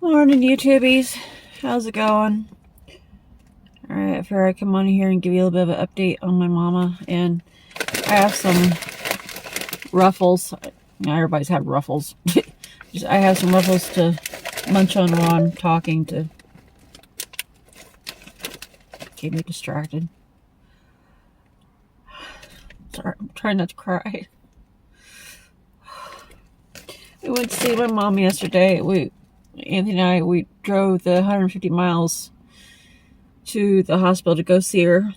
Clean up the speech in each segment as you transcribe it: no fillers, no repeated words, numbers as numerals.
Morning, YouTubies. How's it going? Alright, I figured I'd come on here and give you a little bit of an update on my mama. And I have some ruffles. Everybody's had ruffles. I have some ruffles to munch on while I'm talking to keep me distracted. Sorry, I'm trying not to cry. We went to see my mom yesterday. Anthony and I, we drove the 150 miles to the hospital to go see her.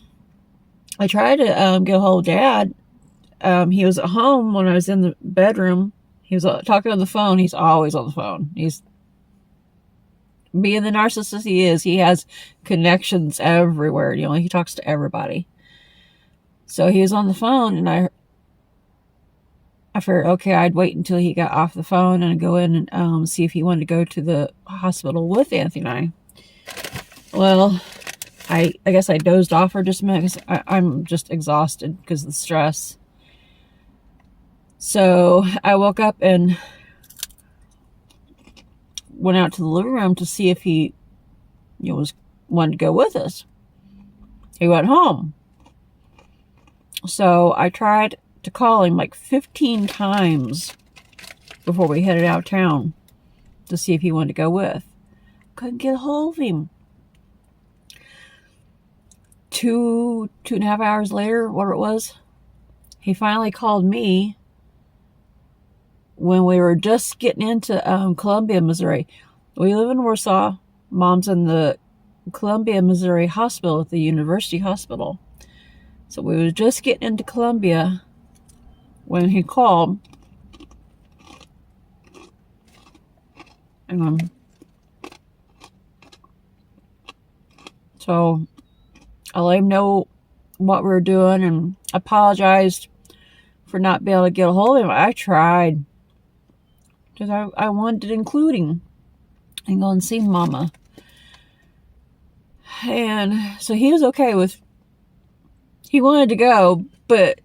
I tried to get a hold of Dad. He was at home when I was in the bedroom. He was talking on the phone. He's always on the phone. He's being the narcissist he is. He has connections everywhere. He talks to everybody. So he was on the phone, and I figured, okay, I'd wait until he got off the phone and go in and see if he wanted to go to the hospital with Anthony and I. Well, I guess I dozed off for just a minute because I'm just exhausted because of the stress. So I woke up and went out to the living room to see if he wanted to go with us. He went home. So I tried to call him like 15 times before we headed out of town to see if he wanted to go with. Couldn't get a hold of him. 2.5 hours later, whatever it was, he finally called me when we were just getting into Columbia, Missouri. We live in Warsaw. Mom's in the Columbia, Missouri hospital at the University Hospital. So we were just getting into Columbia when he called. So I let him know what we were doing and apologized for not being able to get a hold of him. I tried because I wanted to include him and go and see Mama. And so he was okay with, he wanted to go, but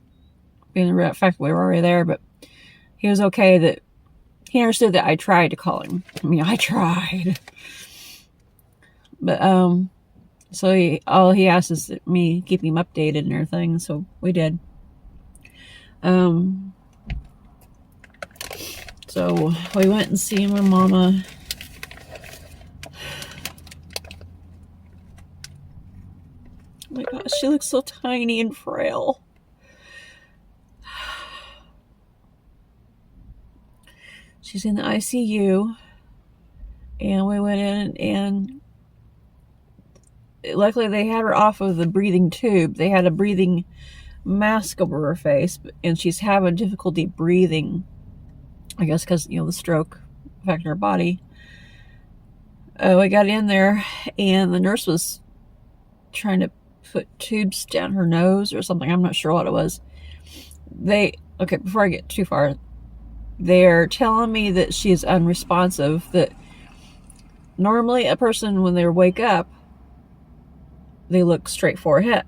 being the fact we were already there, but he was okay that he understood that I tried to call him. I tried. But, so all he asked is that me keep him updated and everything, so we did. So we went and see my mama. Oh my gosh, she looks so tiny and frail. She's in the ICU, and we went in, and luckily they had her off of the breathing tube. They had a breathing mask over her face, and she's having difficulty breathing, I guess because the stroke affected her body. We got in there, and the nurse was trying to put tubes down her nose or something. I'm not sure what it was. Okay, before I get too far, they're telling me that she's unresponsive, that normally a person, when they wake up, they look straightforward.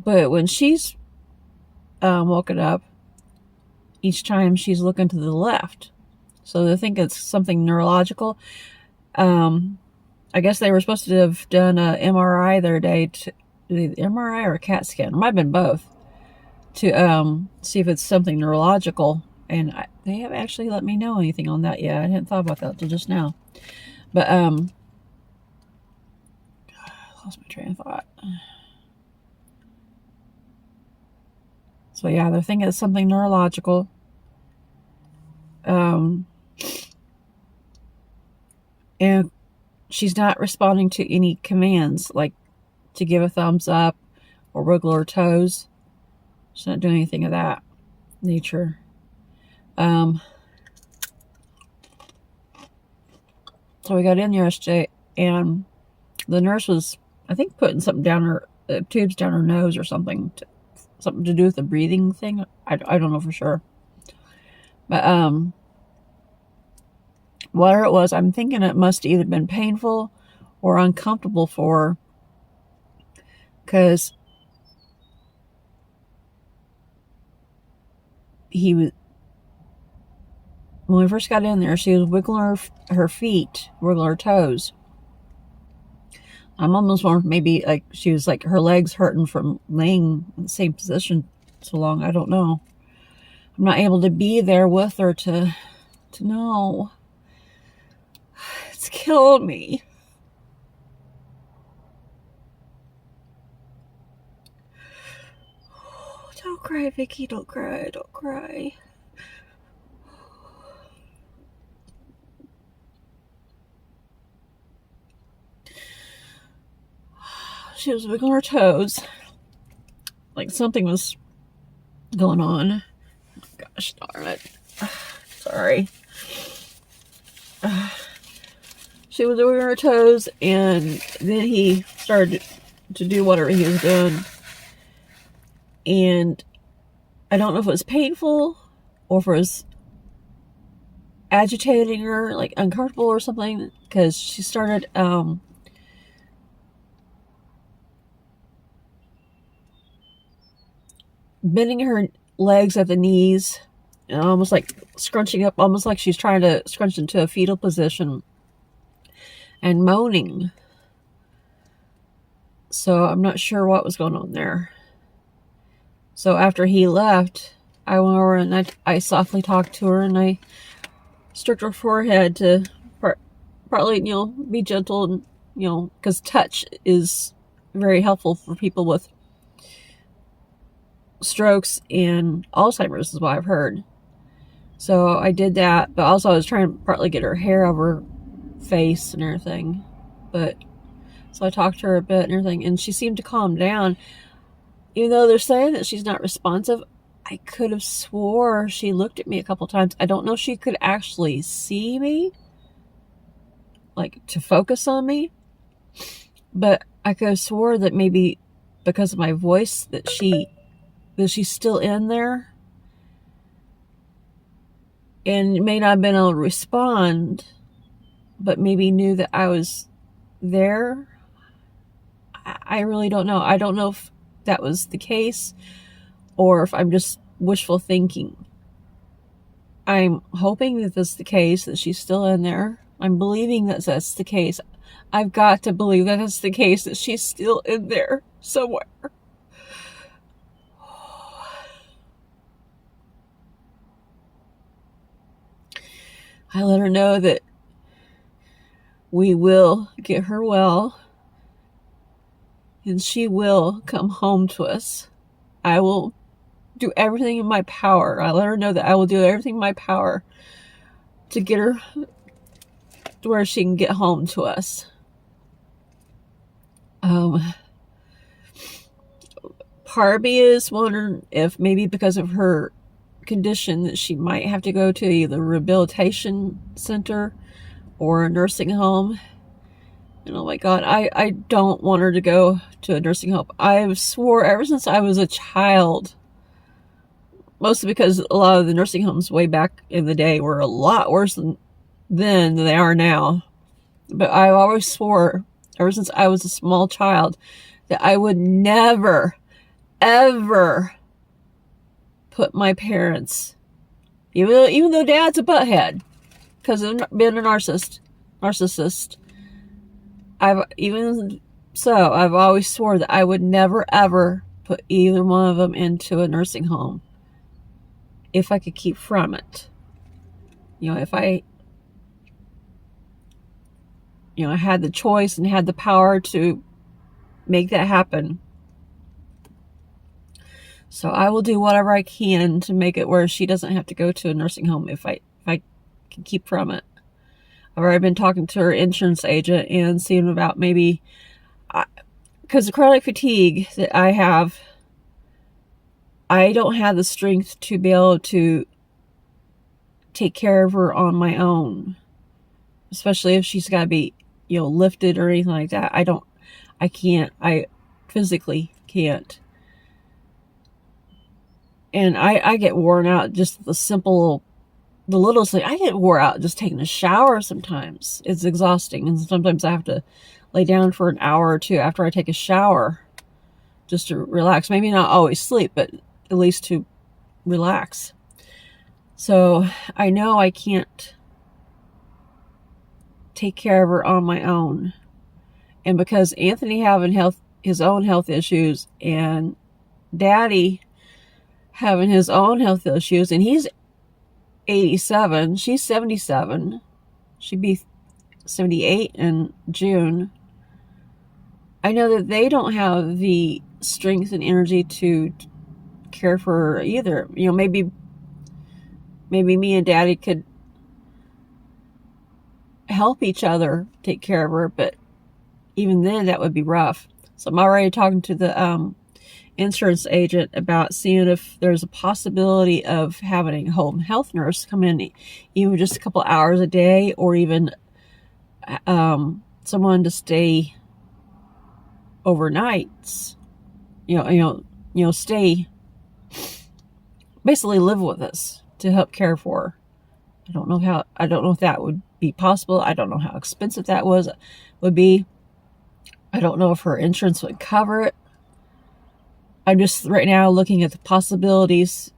But when she's woken up, each time she's looking to the left. So they think it's something neurological. I guess they were supposed to have done an MRI the other day, MRI or a CAT scan. It might have been both, to see if it's something neurological. And they haven't actually let me know anything on that yet. I hadn't thought about that until just now. But I lost my train of thought. So yeah, they're thinking it's something neurological. And she's not responding to any commands, like to give a thumbs up or wiggle her toes. She's not doing anything of that nature. So we got in yesterday, and the nurse was, I think, putting something down her tubes down her nose or something to do with the breathing thing. I don't know for sure, but whatever it was, I'm thinking it must have either been painful or uncomfortable for her, because when we first got in there, she was wiggling her feet, wiggling her toes. I'm almost wondering maybe like she was like her legs hurting from laying in the same position so long. I don't know. I'm not able to be there with her to know. It's killing me. Don't cry, Vicky. Don't cry. Don't cry. She was wiggling her toes. Like something was going on. Gosh darn it. Sorry. She was wiggling her toes, and then he started to do whatever he was doing. And I don't know if it was painful or if it was agitating her, like uncomfortable or something, because she started bending her legs at the knees and almost like scrunching up, almost like she's trying to scrunch into a fetal position and moaning. So I'm not sure what was going on there. So after he left, I went over and I softly talked to her, and I stroked her forehead to partly, be gentle, and, because touch is very helpful for people with strokes and Alzheimer's is what I've heard. So I did that, but also I was trying to partly get her hair over her face and everything. But so I talked to her a bit and everything, and she seemed to calm down. Even though they're saying that she's not responsive, I could have swore she looked at me a couple times. I don't know if she could actually see me, like to focus on me, but I could have swore that maybe because of my voice that she's still in there and may not have been able to respond, but maybe knew that I was there. I really don't know. I don't know if that was the case or if I'm just wishful thinking. I'm hoping that that's the case, that she's still in there. I'm believing that that's the case. I've got to believe that it's the case, that she's still in there somewhere. I let her know that we will get her well, and she will come home to us. I will do everything in my power. I let her know that I will do everything in my power to get her to where she can get home to us. Part of me is wondering if maybe because of her condition that she might have to go to either a rehabilitation center or a nursing home. And oh my God, I don't want her to go to a nursing home. I've swore ever since I was a child, mostly because a lot of the nursing homes way back in the day were a lot worse than they are now. But I always swore, ever since I was a small child, that I would never, ever put my parents, even though Dad's a butthead, because of being a narcissist, I've always swore that I would never, ever put either one of them into a nursing home if I could keep from it. If I had the choice and had the power to make that happen. So I will do whatever I can to make it where she doesn't have to go to a nursing home if I can keep from it. I've already been talking to her insurance agent and seeing about maybe, because the chronic fatigue that I have, I don't have the strength to be able to take care of her on my own, especially if she's got to be, lifted or anything like that. I physically can't. And I get worn out just the littlest thing. I get wore out just taking a shower sometimes. It's exhausting. And sometimes I have to lay down for an hour or two after I take a shower just to relax. Maybe not always sleep, but at least to relax. So I know I can't take care of her on my own. And because Anthony having his own health issues, and Daddy having his own health issues, and he's 87, she's 77, she'd be 78 in June. I know that they don't have the strength and energy to care for her either. You know, maybe me and Daddy could help each other take care of her, but even then that would be rough. So I'm already talking to the insurance agent about seeing if there's a possibility of having a home health nurse come in, even just a couple hours a day, or even someone to stay overnights. Stay, basically live with us to help care for her. I don't know if that would be possible. I don't know how expensive that would be. I don't know if her insurance would cover it. I'm just right now looking at the possibilities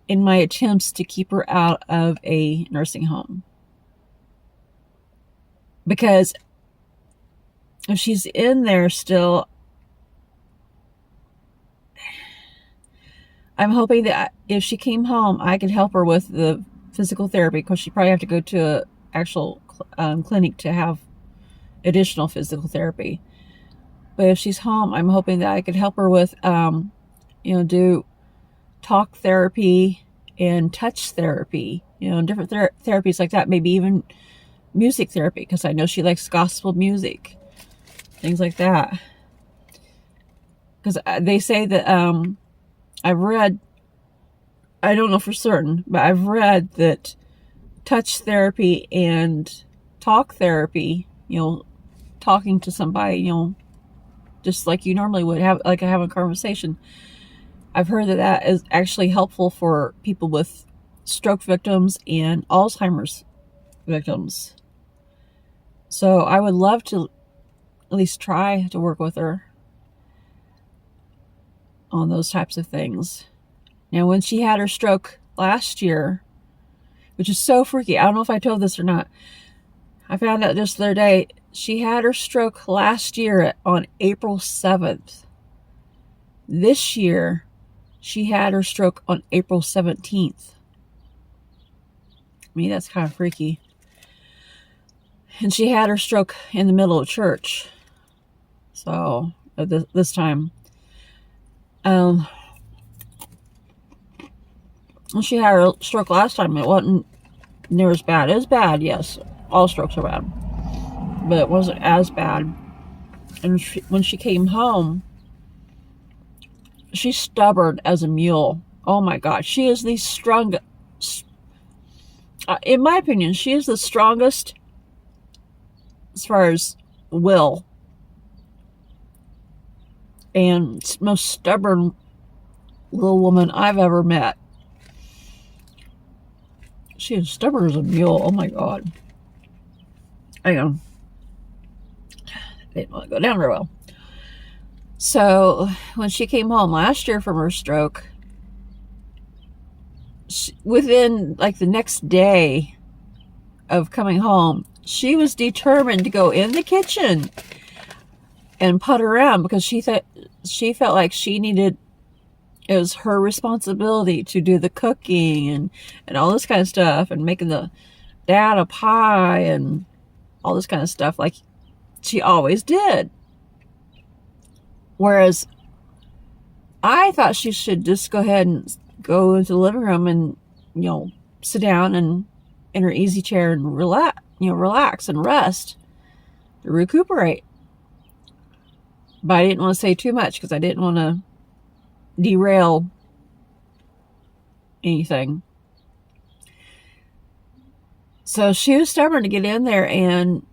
in my attempts to keep her out of a nursing home. Because if she's in there still, I'm hoping that if she came home, I could help her with the physical therapy, because she'd probably have to go to an actual clinic to have additional physical therapy. But if she's home, I'm hoping that I could help her with, do talk therapy and touch therapy, different therapies like that. Maybe even music therapy, because I know she likes gospel music, things like that. Because they say that, I've read, I don't know for certain, but I've read that touch therapy and talk therapy, talking to somebody, just like you normally would have a conversation. I've heard that is actually helpful for people with stroke victims and Alzheimer's victims. So I would love to at least try to work with her on those types of things. Now, when she had her stroke last year, which is so freaky, I don't know if I told this or not, I found out just the other day, she had her stroke last year on April 7th. This year, she had her stroke on April 17th. I mean, that's kind of freaky. And she had her stroke in the middle of church. So, this time. When she had her stroke last time, it wasn't near as bad. It was bad, yes. All strokes are bad. But it wasn't as bad. And when she came home, she's stubborn as a mule. Oh my God. She is the strongest. In my opinion, she is the strongest as far as will. And most stubborn little woman I've ever met. She is stubborn as a mule. Oh my God. I didn't want to go down very well. So when she came home last year from her stroke, within like the next day of coming home, she was determined to go in the kitchen and putt around, because she felt like it was her responsibility to do the cooking and all this kind of stuff, and making the dad a pie and all this kind of stuff like she always did. Whereas I thought she should just go ahead and go into the living room and, sit down and in her easy chair and relax and rest to recuperate. But I didn't want to say too much, because I didn't want to derail anything. So she was stubborn to get in there and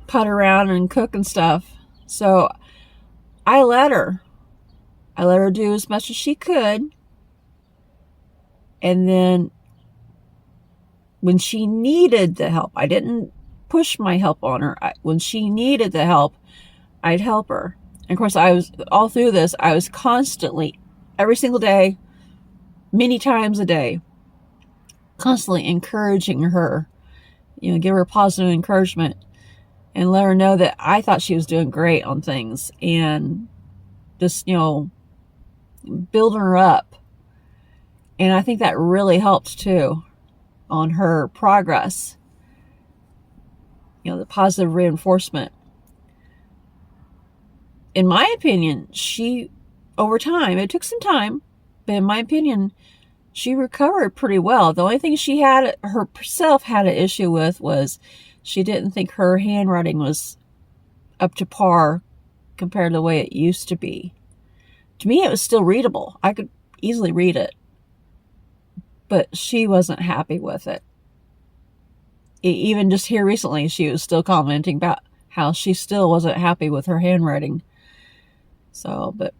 putt around and cook and stuff. So I let her do as much as she could. And then when she needed the help, I didn't push my help on her. When she needed the help, I'd help her. And of course, all through this, I was constantly, every single day, many times a day, constantly encouraging her, give her positive encouragement and let her know that I thought she was doing great on things, and just, building her up. And I think that really helped too on her progress, the positive reinforcement. In my opinion, she, over time, it took some time, but in my opinion, she recovered pretty well. The only thing she had herself had an issue with was she didn't think her handwriting was up to par compared to the way it used to be. To me, it was still readable. I could easily read it, but she wasn't happy with it. Even just here recently, she was still commenting about how she still wasn't happy with her handwriting. So, but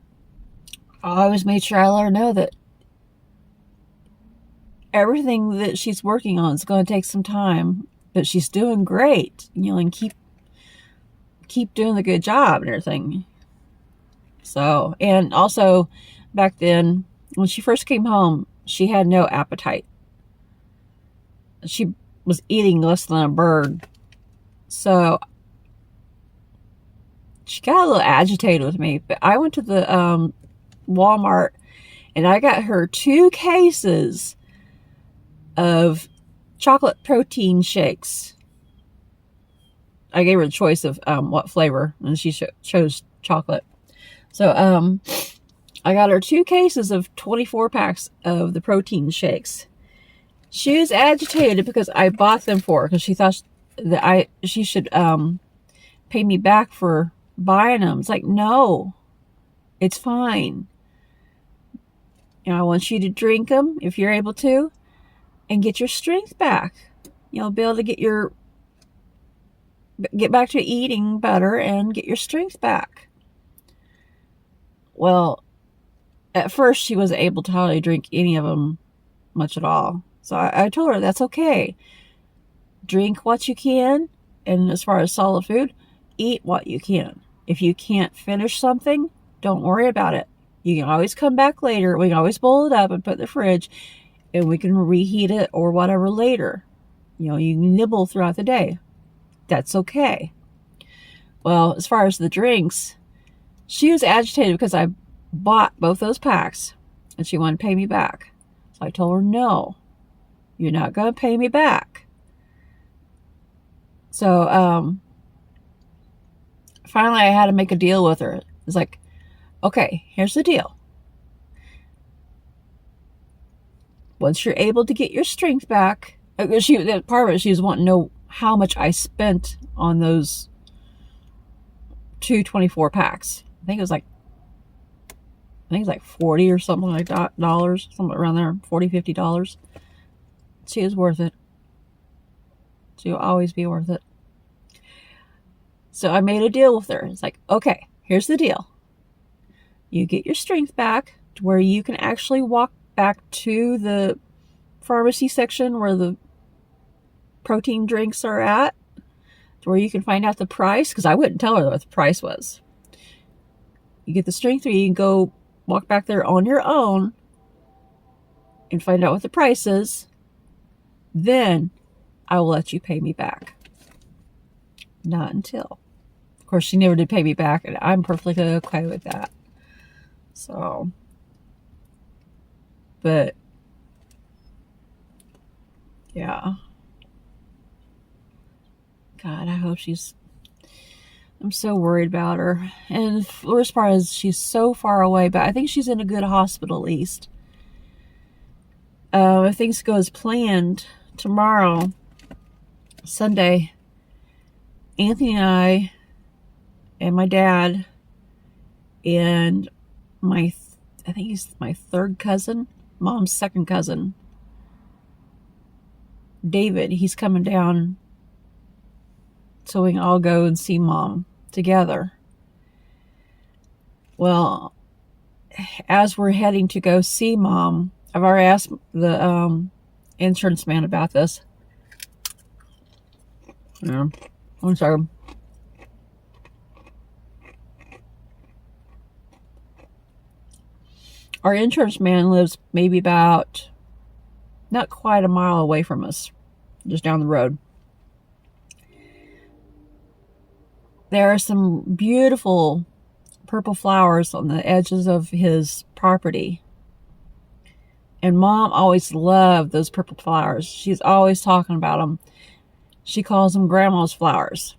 I always made sure I let her know that everything that she's working on is going to take some time, but she's doing great, and keep doing the good job and everything. So, and also back then, when she first came home, she had no appetite. She was eating less than a bird. So she got a little agitated with me, but I went to the Walmart and I got her 2 cases of chocolate protein shakes. I gave her the choice of what flavor, and she chose chocolate. So I got her 2 cases of 24 packs of the protein shakes. She was agitated because I bought them for her, because she thought that she should pay me back for buying them. It's like, no, it's fine. I want you to drink them if you're able to, and get your strength back. Be able to get back to eating better and get your strength back. Well, at first she wasn't able to hardly drink any of them much at all. So I told her that's okay. Drink what you can, and as far as solid food, eat what you can. If you can't finish something, don't worry about it. You can always come back later. We can always boil it up and put it in the fridge, and we can reheat it or whatever later. You can nibble throughout the day. That's okay. Well, as far as the drinks, she was agitated because I bought both those packs, and she wanted to pay me back. So I told her, no, you're not going to pay me back. So finally I had to make a deal with her. It's like, okay, here's the deal. Once you're able to get your strength back, part of it, she was wanting to know how much I spent on those 2 24 packs. I think it was like 40 or something like that, dollars, something around there, $40, $50. She is worth it. She will always be worth it. So I made a deal with her. It's like, okay, here's the deal. You get your strength back to where you can actually walk back to the pharmacy section where the protein drinks are at, to where you can find out the price, because I wouldn't tell her what the price was. You get the strength, or you can go walk back there on your own and find out what the price is. Then I will let you pay me back. Not until. Of course, she never did pay me back, and I'm perfectly okay with that. So, but yeah. God, I hope I'm so worried about her. And the worst part is she's so far away, but I think she's in a good hospital at least. If things go as planned, tomorrow, Sunday, Anthony and I and my dad and I think he's my 3rd cousin, Mom's 2nd cousin, David, he's coming down so we can all go and see Mom together. Well, as we're heading to go see Mom, I've already asked the insurance man about this. Yeah, I'm sorry. Our insurance man lives maybe about not quite a mile away from us, just down the road. There are some beautiful purple flowers on the edges of his property. And Mom always loved those purple flowers. She's always talking about them. She calls them Grandma's flowers.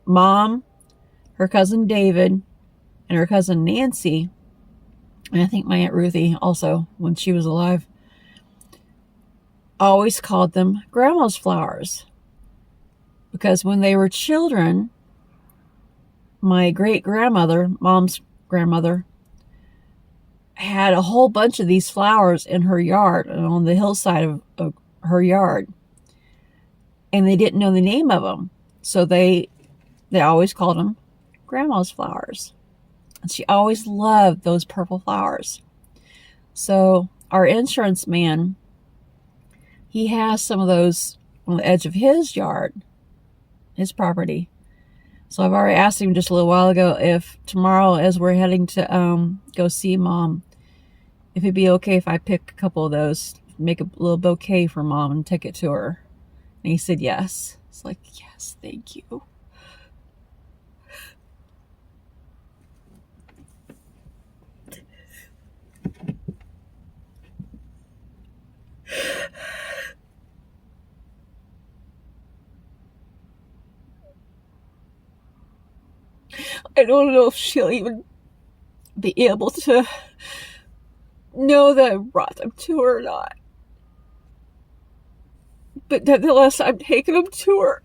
Mom, her cousin David, and her cousin Nancy, and I think my Aunt Ruthie also, when she was alive, always called them Grandma's flowers. Because when they were children, my great-grandmother, Mom's grandmother, had a whole bunch of these flowers in her yard and on the hillside of her yard. And they didn't know the name of them. So they always called them Grandma's flowers. And she always loved those purple flowers. So our insurance man, he has some of those on the edge of his yard, his property. So I've already asked him just a little while ago if tomorrow, as we're heading to go see Mom, if it'd be okay if I pick a couple of those, make a little bouquet for Mom and take it to her. And he said yes. It's like, yes, thank you. I don't know if she'll even be able to know that I brought them to her or not. But nonetheless, I'm taking them to her.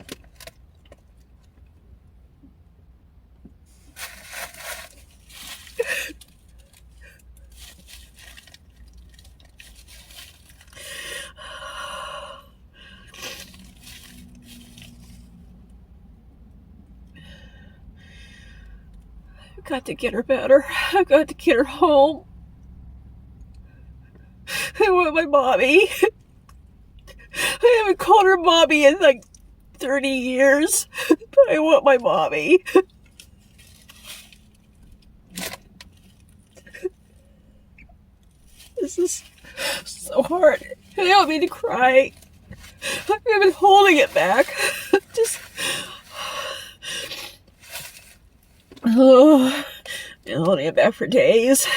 I've got to get her better. I've got to get her home. I want my mommy. I haven't called her mommy in like 30 years, but I want my mommy. This is so hard. I don't mean to cry. I've been holding it back. Just... oh, I've been holding it back for days.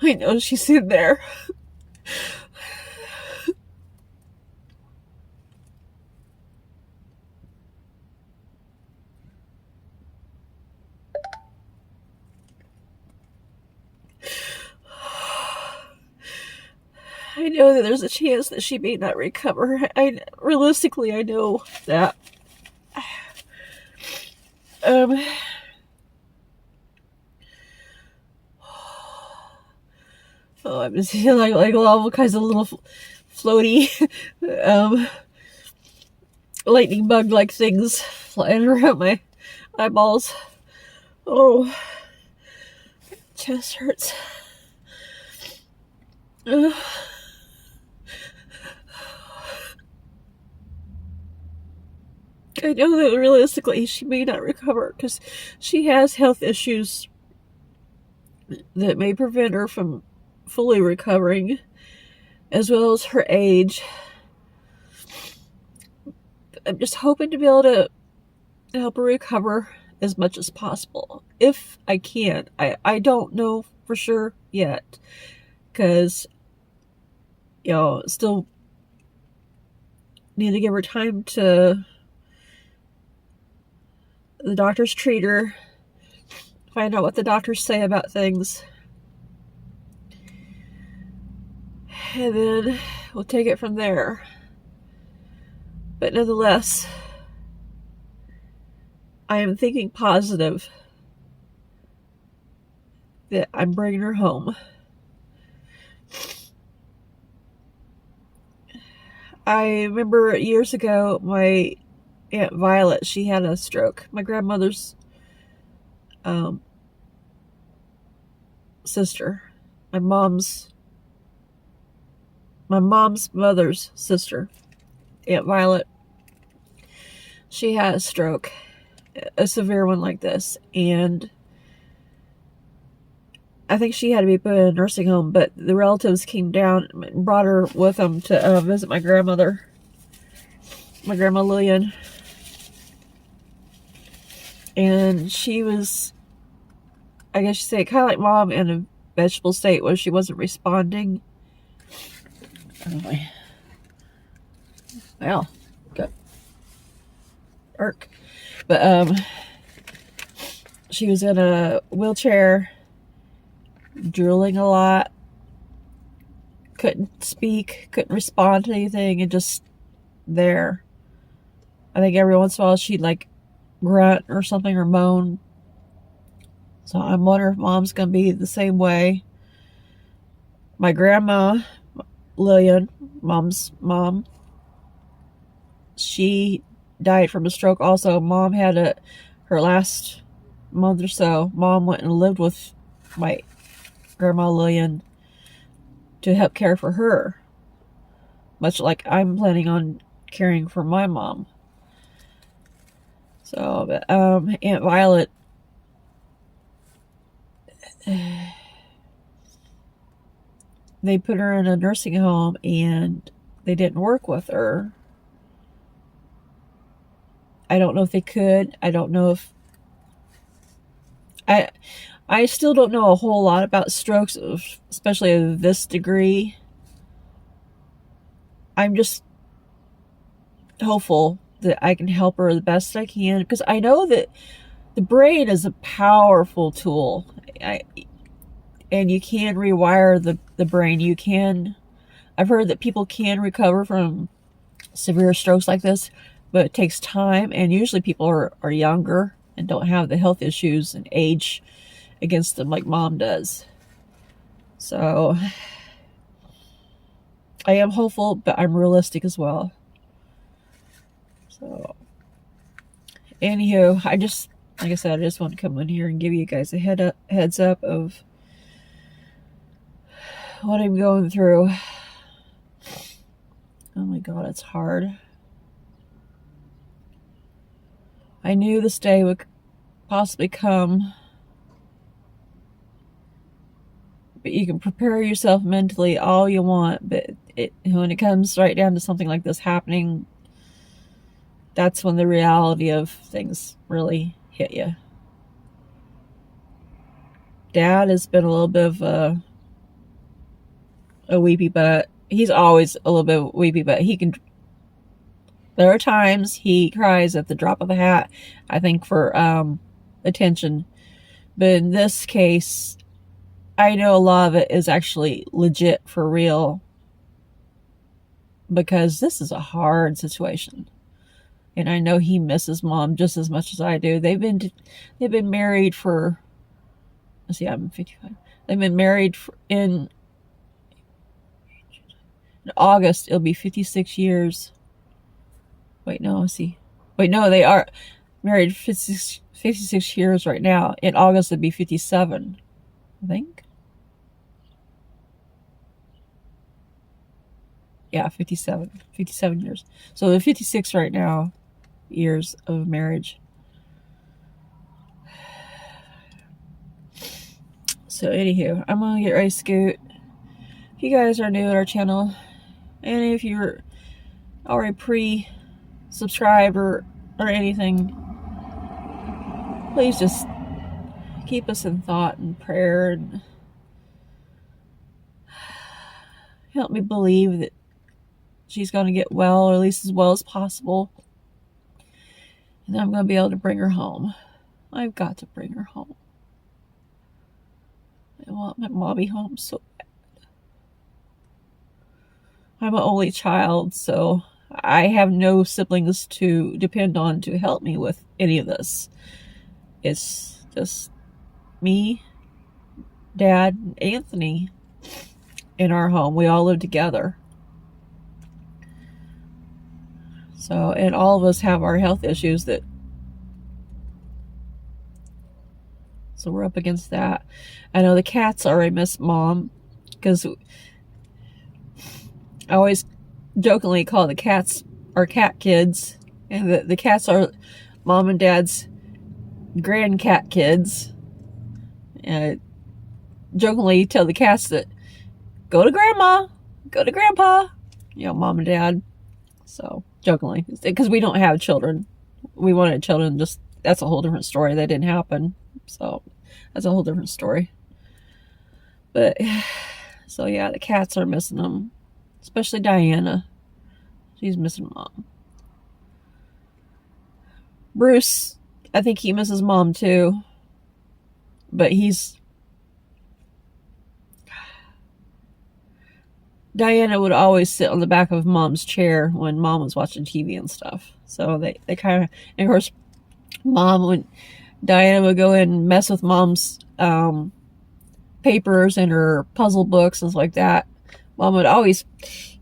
I know she's in there. I know that there's a chance that she may not recover. Realistically, I know that. Oh, I'm just feeling like all kinds of little floaty, lightning bug-like things flying around my eyeballs. Oh, chest hurts. I know that realistically she may not recover because she has health issues that may prevent her from fully recovering, as well as her age. I'm just hoping to be able to help her recover as much as possible, if I can. I don't know for sure yet, because, you know, still need to give her time to the doctors treat her, find out what the doctors say about things, and then we'll take it from there. But nonetheless, I am thinking positive that I'm bringing her home. I remember years ago, my Aunt Violet, she had a stroke. My grandmother's sister, my mom's my mom's mother's sister, Aunt Violet, she had a stroke, a severe one like this, and I think she had to be put in a nursing home, but the relatives came down and brought her with them to visit my grandmother, my grandma Lillian. And she was, I guess you say, kind of like Mom in a vegetable state where she wasn't responding. Anyway. Well, got irk. But she was in a wheelchair, drooling a lot, couldn't speak, couldn't respond to anything, and just there. I think every once in a while she'd like grunt or something or moan. So I'm wondering if Mom's gonna be the same way. My grandma, Lillian, Mom's mom, she died from a stroke also. Mom had her last month or so, Mom went and lived with my grandma Lillian to help care for her, much like I'm planning on caring for my mom. So, but, Aunt Violet, they put her in a nursing home and they didn't work with her. I don't know if they could. I don't know if... I still don't know a whole lot about strokes, especially of this degree. I'm just hopeful that I can help her the best I can, because I know that the brain is a powerful tool. And you can rewire the brain. You can... I've heard that people can recover from severe strokes like this, but it takes time, and usually people are younger and don't have the health issues and age against them like Mom does. So I am hopeful, but I'm realistic as well. So anywho, like I said, I just want to come in here and give you guys a heads up of what I'm going through. Oh my God, it's hard. I knew this day would possibly come, but you can prepare yourself mentally all you want, but when it comes right down to something like this happening, that's when the reality of things really hit you. Dad has been a little bit of a weepy butt. He's always a little bit weepy, but there are times he cries at the drop of a hat, I think, for attention. But in this case, I know a lot of it is actually legit, for real, because this is a hard situation. And I know he misses Mom just as much as I do. They've been married for... Let's see, I'm 55. They've been married in August. It'll be 56 years. Wait, no, see. Wait, no, they are married 56 years right now. In August, it'd be 57, I think. Yeah, 57 years. So they're 56 right now, years of marriage. So anywho, I'm gonna get ready to scoot. If you guys are new at our channel, and if you're already pre-subscribed or anything, please just keep us in thought and prayer, and help me believe that she's going to get well, or at least as well as possible, and I'm going to be able to bring her home. I've got to bring her home. I want my mommy home so bad. I'm an only child, so I have no siblings to depend on to help me with any of this. It's just me, Dad, and Anthony in our home. We all live together. So, and all of us have our health issues so we're up against that. I know the cats already miss Mom, because I always jokingly call the cats our cat kids, and the cats are mom and dad's grand cat kids. And jokingly tell the cats that go to grandma, go to grandpa, you know, mom and dad. So jokingly, because we don't have children. We wanted children, just that's a whole different story. That didn't happen. So that's a whole different story. But so yeah, the cats are missing them, especially Diana. She's missing mom. Bruce, I think he misses mom too, but Diana would always sit on the back of mom's chair when mom was watching TV and stuff. So they kind of, and of course, Diana would go in and mess with mom's papers and her puzzle books and stuff like that. Mom would always,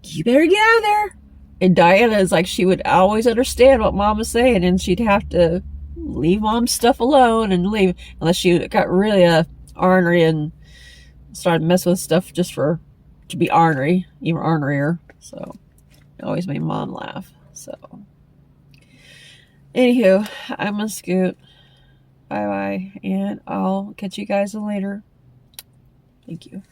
you better get out of there. And Diana is like, she would always understand what mom was saying, and she'd have to leave mom's stuff alone and leave, unless she got really ornery and started messing with stuff just to be ornery, even ornerier. So it always made mom laugh. So anywho, I'm gonna scoot. Bye bye, and I'll catch you guys later. Thank you.